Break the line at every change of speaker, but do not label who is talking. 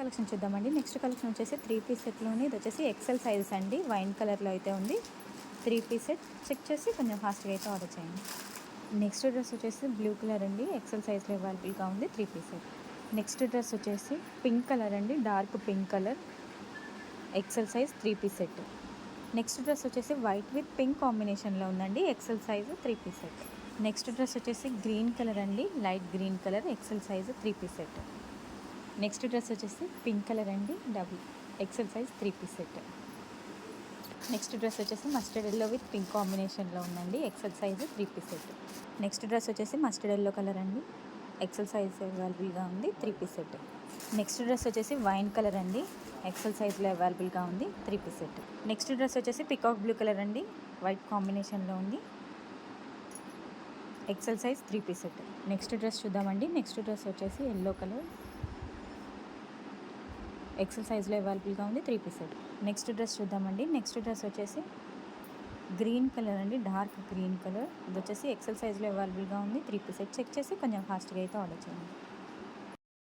Collection చూద్దామండి. Next collection వచ్చేసి 3 piece సెట్లోని ఇది వచ్చేసి ఎక్సెల్ సైజ్ అండి. వైన్ కలర్లో అయితే ఉంది. 3 పీస్ సెట్ చెక్ చేసి కొంచెం ఫాస్ట్గా అయితే ఆర్డర్ చేయండి. నెక్స్ట్ డ్రెస్ వచ్చేసి బ్లూ కలర్ అండి. ఎక్సెల్ సైజ్లో అవైలబుల్గా ఉంది. 3 పీస్ సెట్. నెక్స్ట్ డ్రెస్ వచ్చేసి పింక్ కలర్ అండి. Dark pink colour XL size 3 piece set. Next dress వచ్చేసి వైట్ విత్ పింక్ కాంబినేషన్లో ఉందండి. XL size 3 piece set. Next dress వచ్చేసి గ్రీన్ కలర్ అండి. Light green colour XL size 3 piece set. Next dress వచ్చేసి pink colour అండి. Double XL size 3 piece set. Next dress వచ్చేసి mustard yellow with pink కాంబినేషన్లో ఉందండి. XL size 3 piece set. Next dress వచ్చేసి mustard yellow colour అండి. XL size అవైలబుల్గా ఉంది. 3 piece set. Next dress వచ్చేసి వైన్ కలర్ అండి. ఎక్సెల్ సైజ్లో అవైలబుల్గా ఉంది. 3 పీస్ సెట్. నెక్స్ట్ డ్రెస్ వచ్చేసి పికాక్ బ్లూ కలర్ అండి. వైట్ కాంబినేషన్లో ఉంది. XL size 3 piece set. Next dress చూద్దామండి. నెక్స్ట్ డ్రెస్ వచ్చేసి ఎల్లో కలర్ ఎక్సెల్ సైజ్లో అవైలబుల్గా ఉంది. 3 పీస్ సెట్. నెక్స్ట్ డ్రెస్ చూద్దామండి. నెక్స్ట్ డ్రెస్ వచ్చేసి గ్రీన్ కలర్ అండి. డార్క్ గ్రీన్ కలర్ ఇది వచ్చేసి ఎక్సెల్ సైజ్లో అవైలబుల్గా ఉంది. 3 పీస్ సెట్. చెక్ చేసి కొంచెం ఫాస్ట్గా అయితే ఆర్డర్ చేయండి.